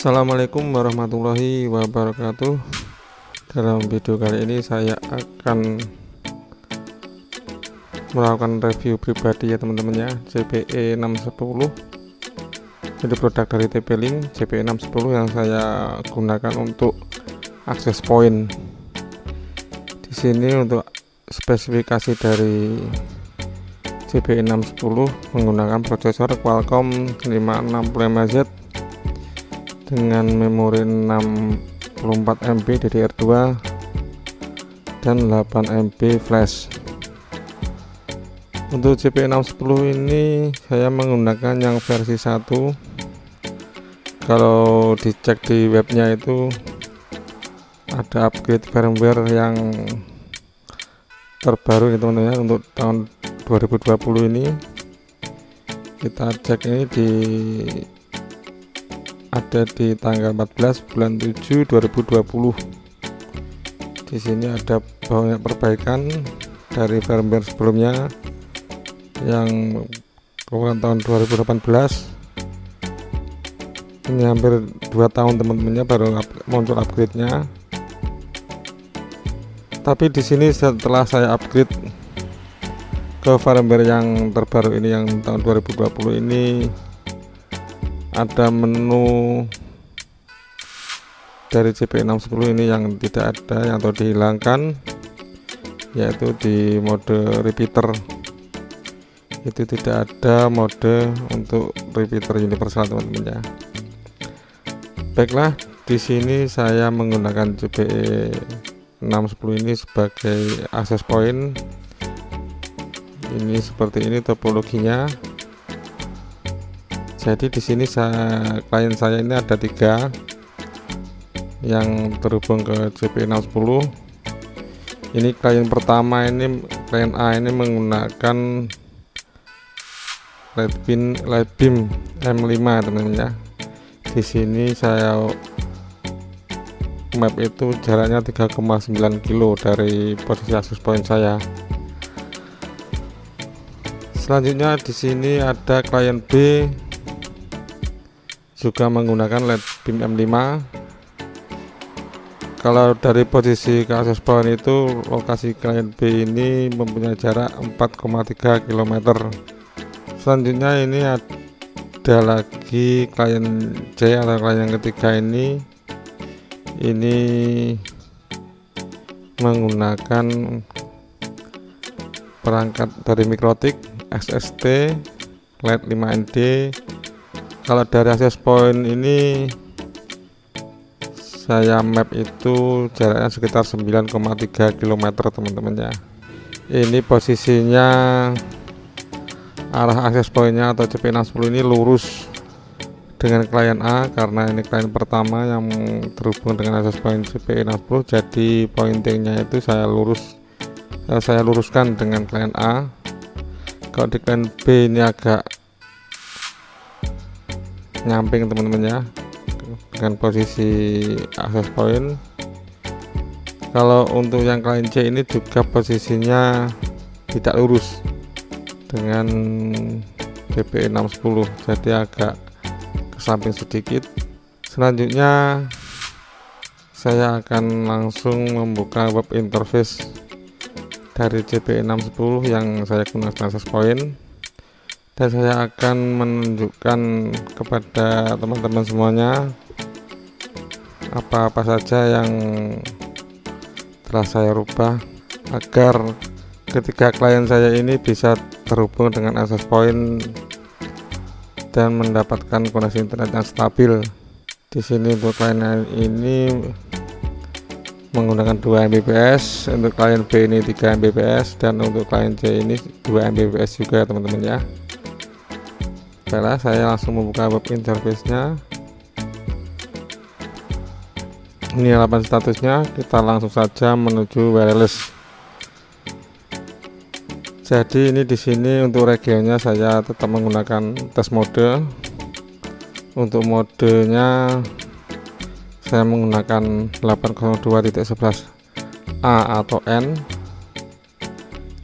Assalamualaikum warahmatullahi wabarakatuh. Dalam video kali ini saya akan melakukan review pribadi ya teman-teman ya, CPE 610. Ini produk dari TP-Link CPE 610 yang saya gunakan untuk akses point. Di sini untuk spesifikasi dari CPE 610 menggunakan prosesor Qualcomm 560 MHz dengan memori 64 MB DDR2 dan 8 MB flash. Untuk CPE 610 ini saya menggunakan yang versi 1. Kalau dicek di webnya itu ada upgrade firmware yang terbaru ya teman-teman, untuk tahun 2020 ini. Kita cek ini ada di tanggal 14 bulan 7 2020. Di sini ada banyak perbaikan dari firmware sebelumnya yang keluaran tahun 2018. Ini hampir 2 tahun teman-temannya baru muncul upgrade-nya. Tapi di sini setelah saya upgrade ke firmware yang terbaru ini yang tahun 2020 ini, ada menu dari CPE 610 ini yang tidak ada, yang atau dihilangkan, yaitu di mode repeater. Itu tidak ada mode untuk repeater universal teman-teman ya. Baiklah, di sini saya menggunakan CPE 610 ini sebagai access point. Ini seperti ini topologinya. Jadi di sini klien saya ini ada 3 yang terhubung ke CPE 610. Ini klien pertama, ini klien A ini menggunakan Lightbeam M5 teman-teman ya. Di sini saya map itu jaraknya 3,9 kilo dari posisi akses point saya. Selanjutnya di sini ada klien B juga menggunakan Lightbeam M5. Kalau dari posisi ke akses point itu, lokasi klien B ini mempunyai jarak 4,3 km. Selanjutnya ini ada lagi klien C atau klien yang ketiga ini menggunakan perangkat dari Mikrotik XST LED 5ND. Kalau dari akses point ini saya map itu jaraknya sekitar 9,3 km teman-teman ya. Ini posisinya, arah akses pointnya atau CPE 610 ini lurus dengan klien A, karena ini klien pertama yang terhubung dengan akses point CPE 610. Jadi pointingnya itu saya luruskan dengan klien A. Kalau di klien B ini agak nyamping teman-teman ya, dengan posisi akses point. Kalau untuk yang klien C ini juga posisinya tidak lurus dengan CPE 610, jadi agak ke samping sedikit. Selanjutnya saya akan langsung membuka web interface dari CPE 610 yang saya gunakan akses point, dan saya akan menunjukkan kepada teman-teman semuanya apa-apa saja yang telah saya rubah agar ketika klien saya ini bisa terhubung dengan akses point dan mendapatkan koneksi internet yang stabil. Di sini untuk klien ini menggunakan 2 Mbps, untuk klien B ini 3 Mbps, dan untuk klien C ini 2 Mbps juga teman-teman ya. Baiklah, saya langsung membuka web interface-nya. Ini halaman statusnya, kita langsung saja menuju wireless. Jadi ini di sini untuk regionnya saya tetap menggunakan test mode. Untuk modenya saya menggunakan 802.11a atau N.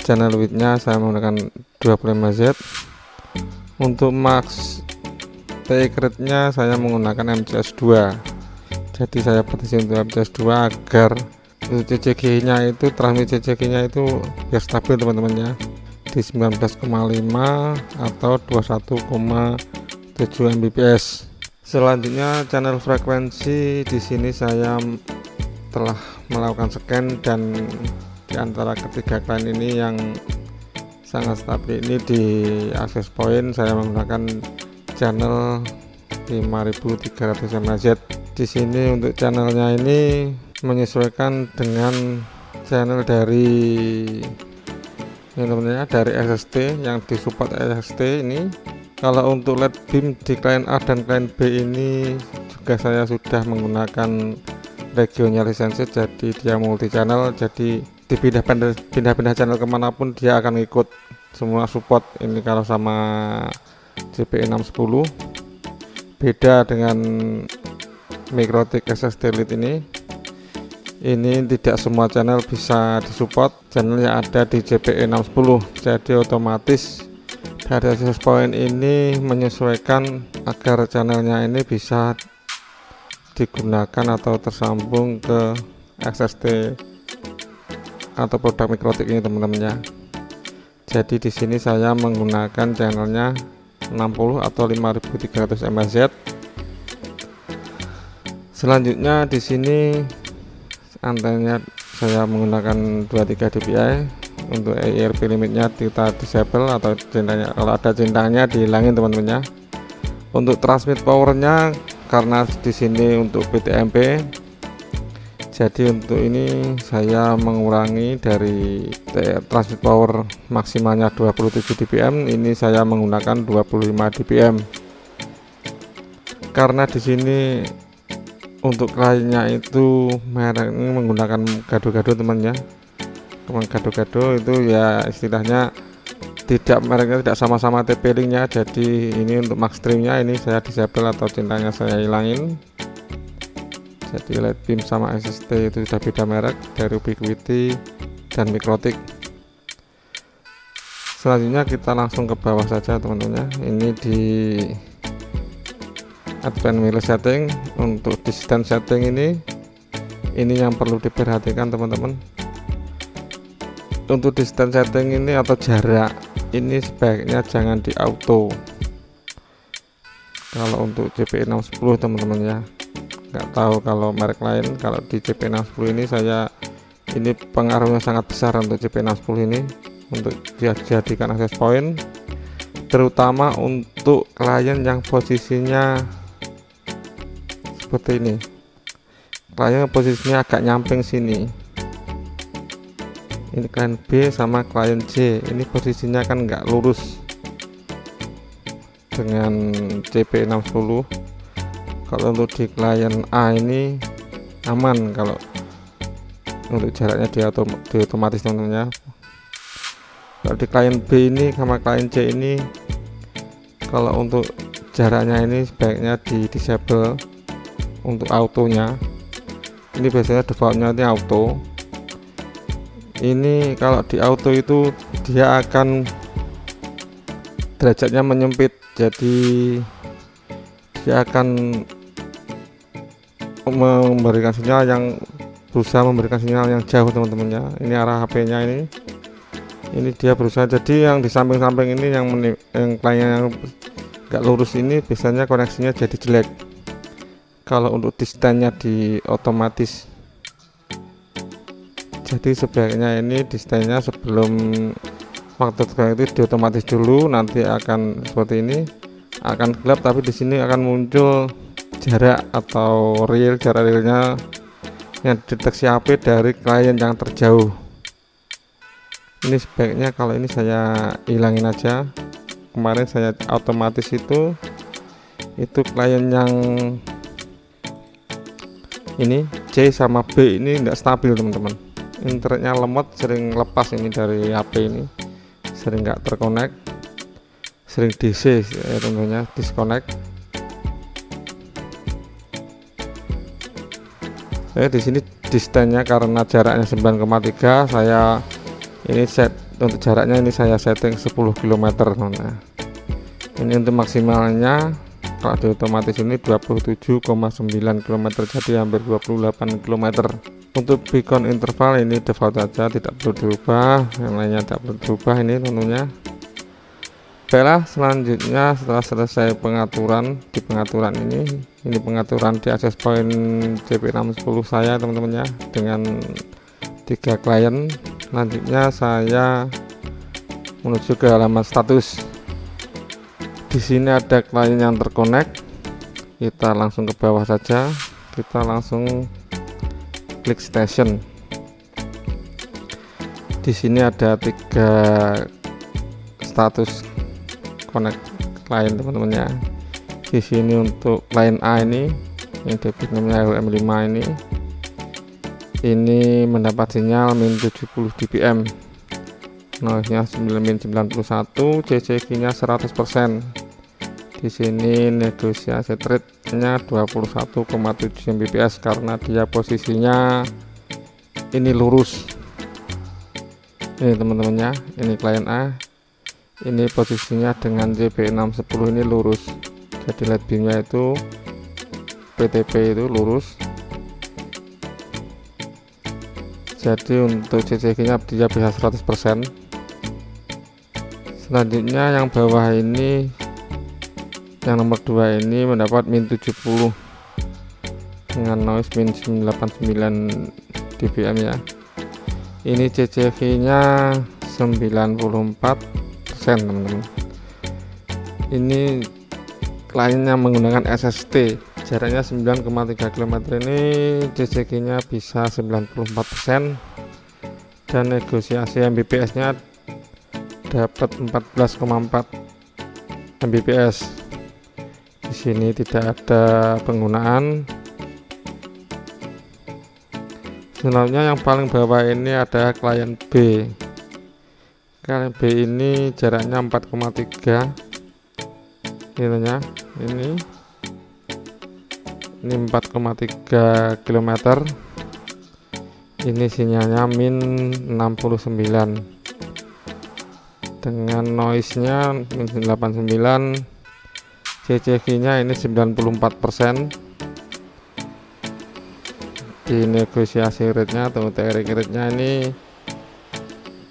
Channel width-nya saya menggunakan 20 MHz. Untuk max PTI gridnya saya menggunakan MCS2. Jadi saya batasi untuk MCS2 agar untuk CCG nya itu, transmisi CCG nya itu biar stabil teman-teman ya, di 19,5 atau 21,7 Mbps. Selanjutnya channel frekuensi, di sini saya telah melakukan scan dan di antara ketiga klien ini yang sangat stabil ini di access point saya menggunakan channel 5300 MHz. Di sini untuk channelnya ini menyesuaikan dengan channel dari dari SST yang disupport SST ini. Kalau untuk LED beam di klien A dan klien B ini juga saya sudah menggunakan regionnya lisensi, jadi dia multi channel, jadi dipindah-pindah channel kemanapun dia akan ikut semua support. Ini kalau sama JP610 beda dengan Mikrotik SST Lite ini tidak semua channel bisa disupport channel yang ada di JPE610, jadi otomatis dari access point ini menyesuaikan agar channelnya ini bisa digunakan atau tersambung ke SST atau produk Mikrotik ini teman-teman ya. Jadi di sini saya menggunakan channelnya 60 atau 5300 MHz. Selanjutnya di sini antenanya saya menggunakan 23 dpi. Untuk EIRP limitnya kita disable atau centangnya, kalau ada centangnya dihilangin teman-teman ya. Untuk transmit powernya karena di sini untuk PTMP, jadi untuk ini saya mengurangi dari transmit power maksimalnya 27 dpm, ini saya menggunakan 25 dpm. Karena di sini untuk kliennya itu merek ini menggunakan gado-gado temannya, gado-gado itu ya istilahnya tidak, mereknya tidak sama-sama TP linknya. Jadi ini untuk max streamnya ini saya disable atau centangnya saya hilangin. Jadi LED beam sama SST itu sudah beda merek dari Ubiquiti dan Mikrotik. Selanjutnya kita langsung ke bawah saja teman-teman ya. Ini di advanced wireless setting. Untuk distance setting ini yang perlu diperhatikan teman-teman. Untuk distance setting ini atau jarak ini sebaiknya jangan di auto. Kalau untuk JP610 teman-teman ya, nggak tahu kalau merek lain. Kalau di JP610 ini ini pengaruhnya sangat besar untuk JP610 ini untuk dijadikan access point, terutama untuk klien yang posisinya seperti ini. Klien posisinya agak nyamping sini. Ini klien B sama klien C, ini posisinya kan nggak lurus dengan JP610. Kalau untuk di klien A ini aman, kalau untuk jaraknya di otomatis teman-teman ya. Kalau di klien B ini sama klien C ini, kalau untuk jaraknya ini sebaiknya di disable untuk autonya. Ini biasanya defaultnya ini auto. Ini kalau di auto itu dia akan derajatnya menyempit, jadi dia akan memberikan sinyal berusaha memberikan sinyal yang jauh teman-teman ya. Ini arah HP-nya ini dia berusaha, jadi yang di samping-samping ini yang klien yang nggak lurus ini biasanya koneksinya jadi jelek. Kalau untuk distance-nya di otomatis, jadi sebaiknya ini distance-nya sebelum waktu terbang itu di otomatis dulu, nanti akan seperti ini, akan gelap, tapi di sini akan muncul jarak atau jarak realnya yang deteksi HP dari klien yang terjauh. Ini sebaiknya kalau ini saya hilangin aja. Kemarin saya otomatis itu klien yang ini C sama B ini tidak stabil teman-teman. Internetnya lemot, sering lepas ini dari HP ini, sering nggak terkonek, sering DC tentunya disconnect. Di sini distance-nya karena jaraknya 9,3, saya ini set untuk jaraknya ini saya setting 10 km. Nah, ini untuk maksimalnya kalau di otomatis ini 27,9 km, jadi hampir 28 km. Untuk beacon interval ini default saja, tidak perlu dirubah, yang lainnya tidak perlu dirubah ini tentunya. Baiklah, selanjutnya setelah selesai pengaturan di pengaturan ini pengaturan di access point JP610 saya teman-teman ya, dengan 3 klien. Selanjutnya saya menuju ke halaman status. Di sini ada klien yang terkonek, kita langsung ke bawah saja, kita langsung klik station. Di sini ada 3 status connect klien teman-teman ya. Di sini untuk klien A ini yang debit namanya RM5 ini mendapat sinyal min 70 dBm, noise nya min 91, CCG nya 100%. Di sini negosiasi trade nya 21,7 Mbps karena dia posisinya ini lurus. Ini teman-teman ya, ini klien A, ini posisinya dengan JP610 ini lurus, jadi LED beamnya itu PTP itu lurus. Jadi untuk CCG nya dia bisa 100%. Selanjutnya yang bawah ini, yang nomor 2 ini mendapat min 70 dengan noise min 99 dBm ya. Ini CCG nya 94%, teman-teman. Ini kliennya menggunakan SST, jaraknya 9,3 km, ini CCG nya bisa 94%, dan negosiasi Mbps nya dapat 14,4 Mbps. Di sini tidak ada penggunaan. Selanjutnya yang paling bawah ini ada klien B. Klien B ini jaraknya 4,3 gitu ya. Ini 4,3 km. Ini sinyalnya min 69 dengan noise nya min 89, CCG nya ini 94%. Di negosiasi rate nya atau TRX rate nya ini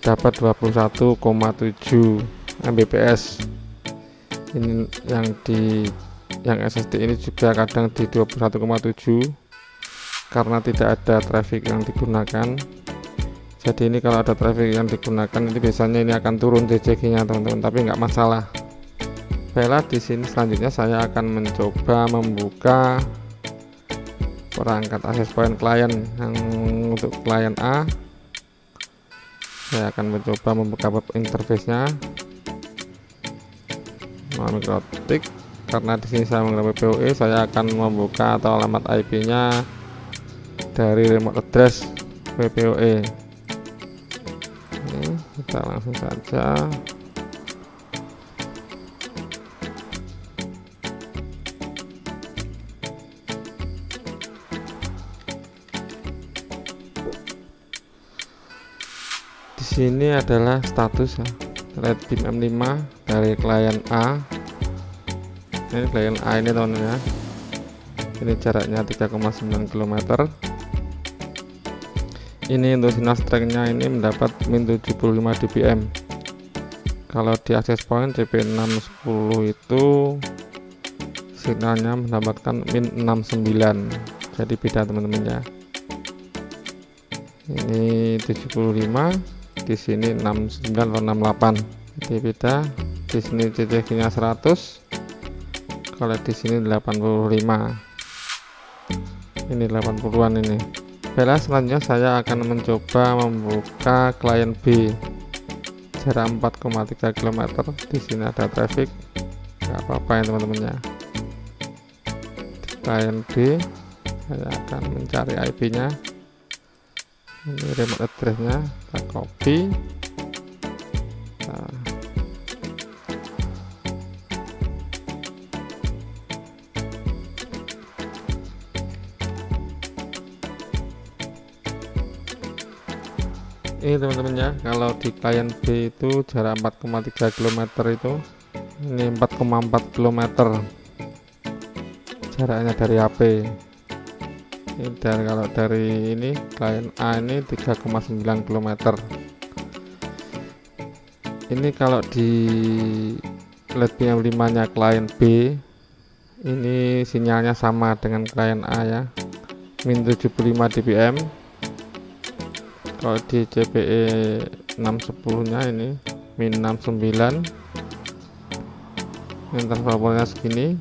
dapat 21,7 Mbps. Ini yang SSD ini juga kadang di 21,7 karena tidak ada traffic yang digunakan. Jadi ini kalau ada traffic yang digunakan ini biasanya ini akan turun CCG nya teman-teman, tapi nggak masalah. Baiklah, di sini selanjutnya saya akan mencoba membuka perangkat access point klien. Yang untuk klien A saya akan mencoba membuka web interface nya MikroTik. Karena di sini saya menggunakan PoE, saya akan membuka atau alamat IP nya dari remote address PoE. Ini kita langsung saja di sini adalah status ya, LED beam M5 dari klien A. Ini klien A ini teman-teman ya, ini jaraknya 3,9 km. Ini untuk sinyal strength nya ini mendapat min 75 dBm. Kalau di access point JP610 itu sinyalnya mendapatkan min 69, jadi beda teman-teman ya. Ini 75, di sini 69 atau 68, jadi beda. Di sini CCG nya 100, kalau di sini 85, ini 80-an ini. Baiklah, selanjutnya saya akan mencoba membuka klien B, jarak 4,3 km. Di sini ada traffic, nggak apa-apa ya teman-teman ya. Di klien B saya akan mencari IP nya, ini remote address nya, kita copy. Ini teman-teman ya, kalau di klien B itu jarak 4,3 km itu, ini 4,4 km. jaraknya dari HP. Ini kalau dari ini klien A ini 3,9 km. Ini kalau di LED PM5 nya klien B, ini sinyalnya sama dengan klien A ya, min 75 dBm. Kalau di CPE 610 nya ini min 69, intervalnya segini.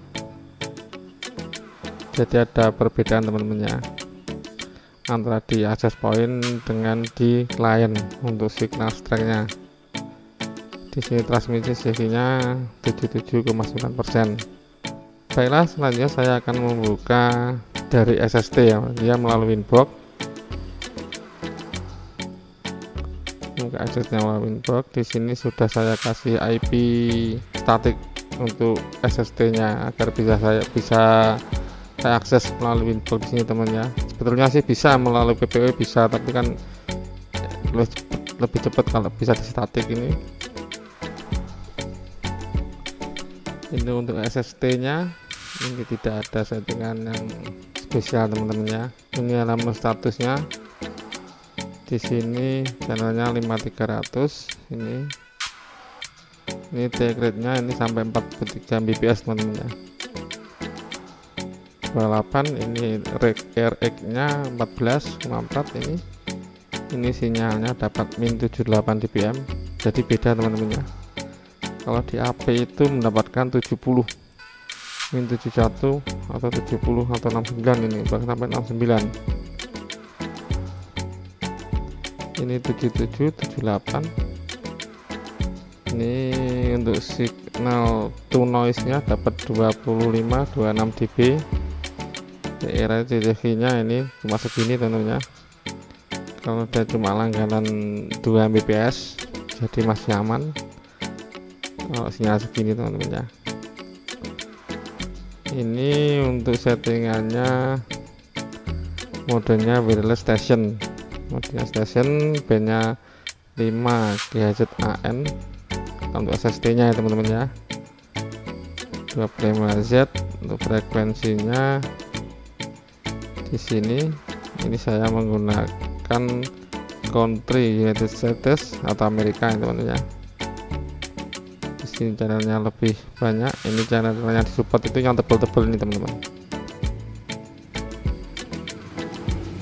Jadi ada perbedaan teman-teman ya, antara di access point dengan di klien untuk signal strength-nya. Di sini transmisi CV-nya 77,9%. Baiklah, selanjutnya saya akan membuka dari SST ya, dia melalui inbox. Buka SST melalui inbox. Di sini sudah saya kasih IP statik untuk SST-nya agar saya bisa akses melalui inbox di sini teman ya. Sebetulnya sih bisa melalui PPW bisa, tapi kan lebih cepat kalau bisa di statik ini. Ini untuk SST-nya, ini tidak ada settingan yang spesial teman-teman ya. Ini alamat statusnya. Di sini channelnya 5300. Ini take rate-nya ini sampai 43 Mbps teman-teman ya. 28, ini RX-nya 14,4 ini. Ini sinyalnya dapat min 78 dBm. Jadi beda teman-teman ya. Kalau di AP itu mendapatkan 70, min 71 atau 70 atau 69, ini bahkan sampai 69. Ini 77, 78. Ini untuk signal to noise nya dapat 25, 26 dB. Daerah CCV nya ini cuma segini tentunya. Kalau dia cuma langganan 2 Mbps, jadi masih aman. Kalau sinyal segini teman-teman ya. Ini untuk settingannya, modenya wireless station, bandnya 5 GHz AM. Untuk SST nya ya teman-teman ya, 25Z. Untuk frekuensinya di sini, ini saya menggunakan country United States atau Amerika ya teman-teman ya. Ini channelnya lebih banyak. Ini channelnya disupport itu yang tebal-tebal ini teman-teman.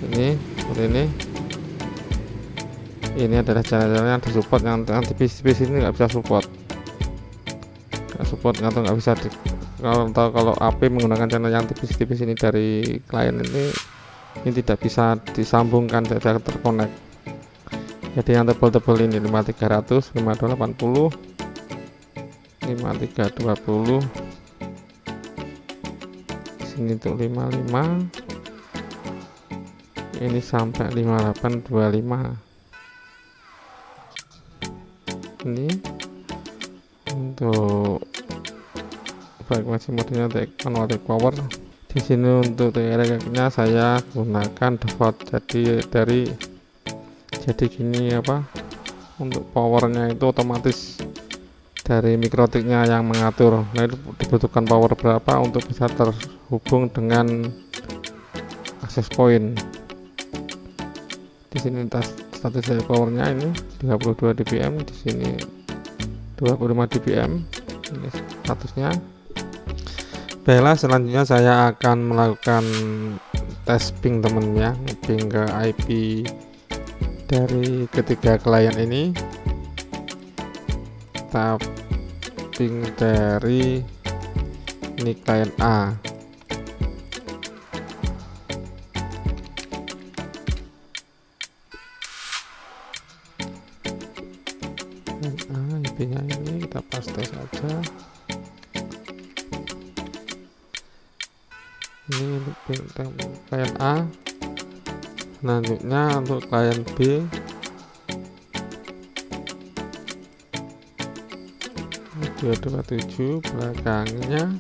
Ini seperti ini adalah channel-channel yang disupport, yang tipis-tipis ini nggak bisa support, atau nggak bisa kalau AP menggunakan channel yang tipis-tipis ini dari klien ini tidak bisa disambungkan, tidak terkonek. Jadi yang tebal-tebal ini 5300, 5280, 5320, sini untuk 55, ini sampai 5825. Ini untuk frekuensi modenya manual take power. Di sini untuk TRX-nya saya gunakan default, jadi gini apa, untuk powernya itu otomatis dari mikrotiknya yang mengatur. Nah, itu dibutuhkan power berapa untuk bisa terhubung dengan access point. Di sini status dari powernya ini 32 dBm, di sini 25 dBm. Ini statusnya. Baiklah, selanjutnya saya akan melakukan tes ping temen ya, ping ke IP dari ketiga klien ini. Ping dari ini klien A. IP-nya ini kita paste saja. Ini untuk klien A. Selanjutnya untuk klien B, dia 27 belakangnya.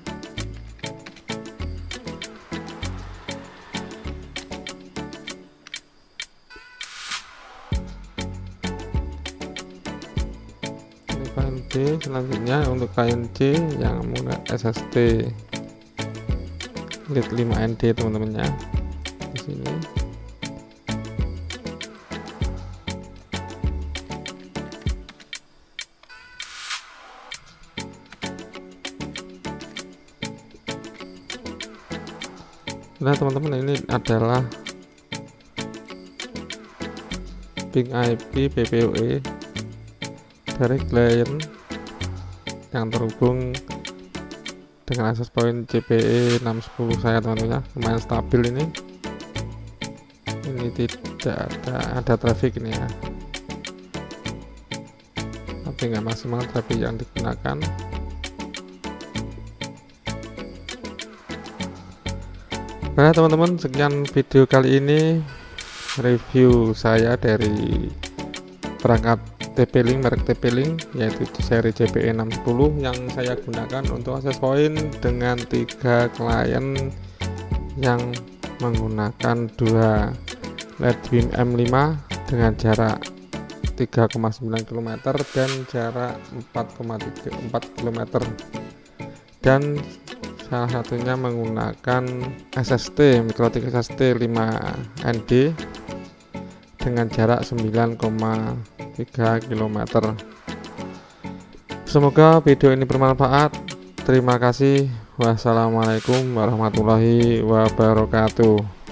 Ini klien B. Selanjutnya untuk klien C yang menggunakan SST lead 5ND teman-temannya di sini. Nah teman-teman, ini adalah ping IP PPOE dari klien yang terhubung dengan access point CPE 610 saya teman-teman ya. Lumayan stabil ini tidak ada traffic ini ya, tapi nggak maksimal traffic yang digunakan. Nah teman-teman, sekian video kali ini review saya dari perangkat TP-Link, merek TP-Link, yaitu seri CPE 610 yang saya gunakan untuk access point dengan 3 klien yang menggunakan 2 LED beam M5 dengan jarak 3,9 km dan jarak 4 km, dan salah satunya menggunakan SST MikroTik SST 5ND dengan jarak 9,3 km. Semoga video ini bermanfaat. Terima kasih. Wassalamualaikum warahmatullahi wabarakatuh.